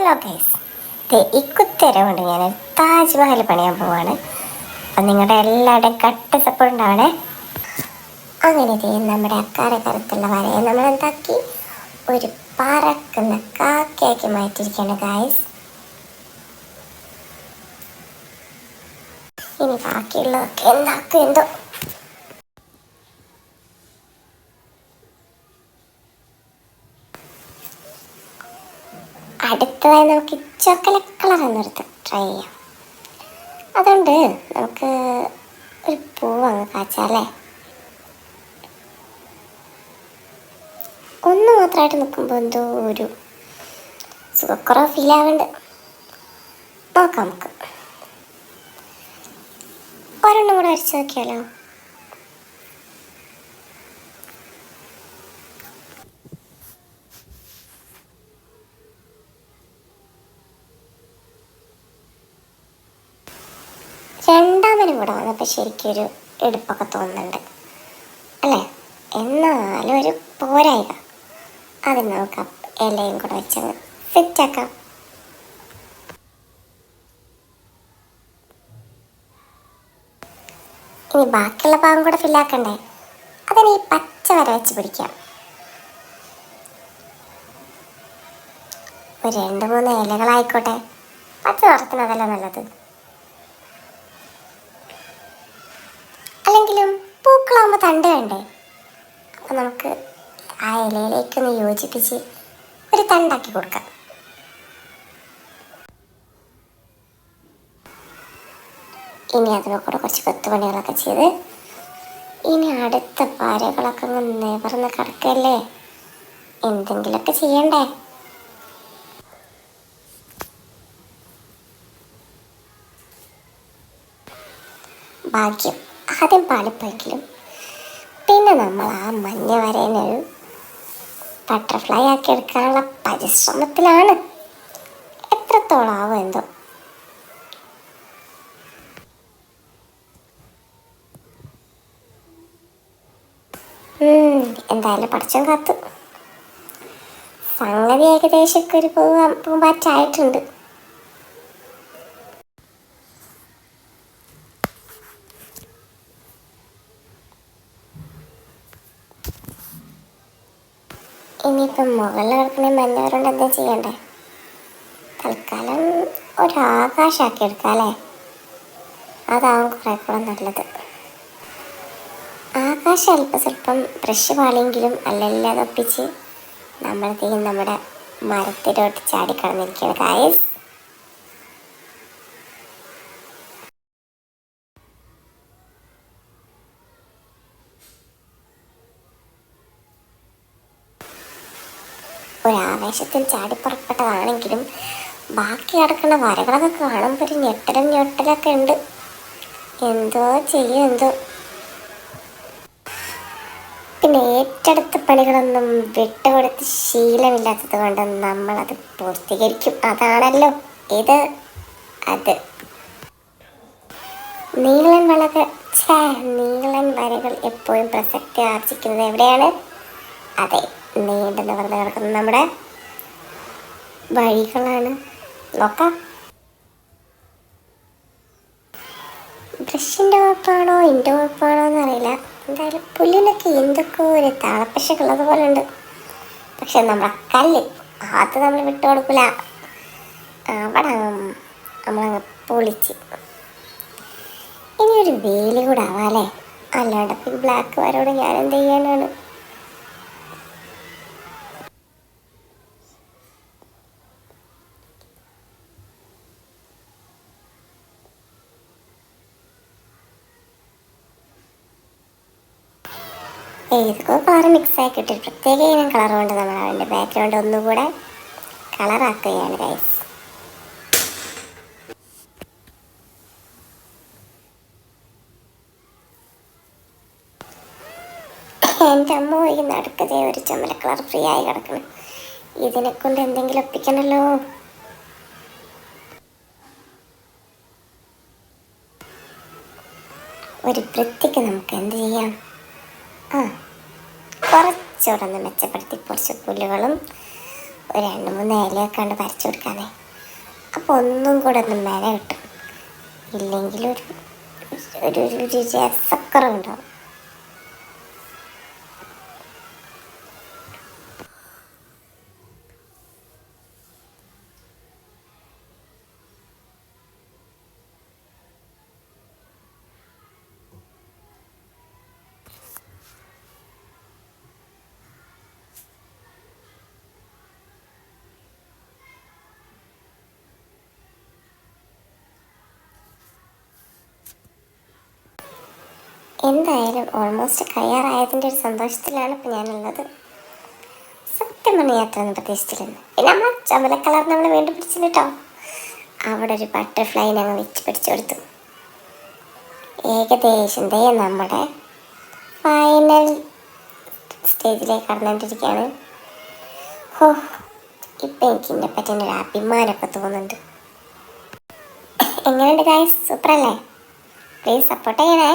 Hello guys, ഇക്കുത്തരം കൊണ്ട് ഞാൻ താജ്മഹൽ പണിയാൻ പോവാണ്. അപ്പം നിങ്ങളുടെ എല്ലാവരുടെയും കട്ട സപ്പോർട്ട് ഉണ്ടാവണേ. അങ്ങനെ നമ്മുടെ അക്കാരക്കരത്തുള്ള വരയെ നമ്മൾ എന്താക്കി ഒരു പറക്കുന്ന കാക്കയാക്കി മാറ്റിയിരിക്കുകയാണ് ഗൈസ്. ഇനി ബാക്കിയുള്ളതൊക്കെ എന്താക്കും എന്തോ. അടുത്തതായി നമുക്ക് ചോക്ലേറ്റ് കളർ എന്നെടുത്ത് ട്രൈ ചെയ്യാം. അതുകൊണ്ട് നമുക്ക് ഒരു പൂവ് അങ്ങ് കാച്ചാലേ. ഒന്ന് മാത്രമായിട്ട് നിൽക്കുമ്പോൾ എന്തോ ഒരു സുഖക്കുറവ് ഫീൽ ആവുന്നുണ്ട്. നോക്കാം, നമുക്ക് ഒരെണ്ണം കൂടെ വരച്ച് നോക്കിയാലോ. രണ്ടാമനും കൂടെ വന്നപ്പോൾ ശരിക്കൊരു എടുപ്പൊക്കെ തോന്നുന്നുണ്ട് അല്ലേ. എന്നാലും ഒരു പോരായിക. അതിന് നമുക്ക് ഇലയും കൂടെ വെച്ചങ്ങ് സെറ്റാക്കാം. ഇനി ബാക്കിയുള്ള ഭാഗം കൂടെ ഫില്ലാക്കണ്ടേ. അതിന് ഈ പച്ച വര വെച്ച് പിടിക്കാം. ഒരു 2-3 ഇലകളായിക്കോട്ടെ, പച്ച നിറത്തിന് അതല്ല നല്ലത്. അല്ലെങ്കിലും പൂക്കളാകുമ്പോൾ തണ്ട് വേണ്ടേ. അപ്പം നമുക്ക് ആ ഇലയിലേക്കൊന്ന് യോജിപ്പിച്ച് ഒരു തണ്ടാക്കി കൊടുക്കാം. ഇനി അതിനെ കൂടെ കുറച്ച് കൊത്തുപണികളൊക്കെ ചെയ്ത് ഇനി അടുത്ത പാരകളൊക്കെ ഒന്ന് നിവർന്ന് കിടക്കല്ലേ. എന്തെങ്കിലുമൊക്കെ ചെയ്യണ്ടേ. ഭാഗ്യം ആദ്യം പാളിപ്പോയെങ്കിലും പിന്നെ നമ്മൾ ആ മഞ്ഞ വരേനൊരു ബട്ടർഫ്ലൈ ആക്കി എടുക്കാനുള്ള പരിശ്രമത്തിലാണ്. എത്രത്തോളം ആവും എന്തോ. എന്തായാലും പഠിച്ചും കാത്തു. സംഗതി ഏകദേശമൊക്കെ ഒരു പൂമ്പാറ്റായിട്ടുണ്ട്. ഇനിയിപ്പം മുകളിൽ കിടക്കുന്ന മഞ്ഞവരുണ്ട് എന്താ ചെയ്യണ്ടേ. തൽക്കാലം ഒരാകാശമാക്കി എടുക്കാം അല്ലേ. അതാവും കുറേ കൂടെ നല്ലത്. ആകാശം അല്പസ്വല്പം ബ്രഷ് പാളിയെങ്കിലും അല്ലെല്ലാം ഒപ്പിച്ച് നമ്മളെന്തെങ്കിലും നമ്മുടെ മരത്തിലോട്ട് ചാടിക്കടന്നിരിക്കുകയാണ് ഗായ്സ്. ഒരാവേശത്തിൽ ചാടിപ്പുറപ്പെട്ടതാണെങ്കിലും ബാക്കി കിടക്കുന്ന വരകളൊക്കെ കാണുമ്പോൾ ഒരു ഞെട്ടലൊക്കെ ഉണ്ട്. എന്തോ ചെയ്യും എന്തോ. പിന്നെ ഏറ്റെടുത്ത പണികളൊന്നും വിട്ടുകൊടുത്ത് ശീലമില്ലാത്തത് കൊണ്ട് നമ്മളത് പൂർത്തീകരിക്കും. അതാണല്ലോ ഇത്. അത് നീളൻ വരകൾ എപ്പോഴും പ്രസക്തി ആർജിക്കുന്നത് എവിടെയാണ്? അതെ, നീണ്ടു നിവർന്ന് കിടക്കുന്ന നമ്മുടെ വഴികളാണ്. നോക്കാം. ബ്രഷിൻ്റെ കുഴപ്പമാണോ എൻ്റെ കുഴപ്പമാണോ എന്നറിയില്ല. എന്തായാലും പുല്ലിനൊക്കെ എന്തൊക്കെ ഒരു താളപ്പശൊക്കെ ഉള്ളത് പോലെ ഉണ്ട്. പക്ഷെ നമ്മുടെ കല്ല് അത് നമ്മൾ വിട്ടുകൊടുക്കില്ല. അവിടെ നമ്മളങ്ങ് പൊളിച്ച്. ഇനി ഒരു വേലി കൂടെ ആവാല്ലേ. അല്ലാണ്ട് ഈ ബ്ലാക്ക് വരോട് ഞാൻ എന്ത് ചെയ്യാനാണ്. ഏതൊക്കെ കളർ മിക്സ് ആക്കിയിട്ട് പ്രത്യേക ഇനം കളർ കൊണ്ട് നമ്മൾ അവൻ്റെ ബാക്ക്ഗ്രൗണ്ട് ഒന്നുകൂടെ കളറാക്കുകയാണ് ഗൈസ്. എൻ്റെ അമ്മ ഈ നടുക്കതേ ഒരു ചുമല കളർ ഫ്രീ ആയി കിടക്കണം. ഇതിനെ കൊണ്ട് എന്തെങ്കിലും ഒപ്പിക്കണല്ലോ. ഒരു വൃത്തിക്ക് നമുക്ക് എന്ത് ചെയ്യാം. കുറച്ചുകൂടെ ഒന്ന് മെച്ചപ്പെടുത്തി കുറച്ച് പുല്ലുകളും ഒരു 2-3 ഇലയൊക്കെ കണ്ട് പരച്ചു കൊടുക്കാനേ. അപ്പോൾ ഒന്നും കൂടെ ഒന്ന് മെന കിട്ടും. ഇല്ലെങ്കിൽ ഒരു രസക്കുറവുണ്ടാവും. എന്തായാലും ഓൾമോസ്റ്റ് കഴിയാറായതിൻ്റെ ഒരു സന്തോഷത്തിലാണ് ഇപ്പോൾ ഞാനുള്ളത്. സത്യം പറഞ്ഞ യാത്ര ഒന്നും പ്രതീക്ഷിച്ചിരുന്നു. പിന്നെ നമ്മൾ ചുമല കളർ നമ്മൾ വീണ്ടും പിടിച്ചു കേട്ടോ. അവിടെ ഒരു ബട്ടർഫ്ലൈനെ അങ്ങ് വെച്ച് പിടിച്ചു കൊടുത്തു. ഏകദേശം നമ്മുടെ ഫൈനൽ സ്റ്റേജിലേക്ക് കടന്നുകൊണ്ടിരിക്കുകയാണ്. ഹോ, ഇപ്പം എനിക്ക് ഇതിനെ പറ്റി ഒരു അഭിമാനമൊക്കെ തോന്നുന്നുണ്ട്. എങ്ങനെയുണ്ട് ഗായ്സ്? സൂപ്പറല്ലേ? പ്ലീസ് സപ്പോർട്ട് ചെയ്യണേ.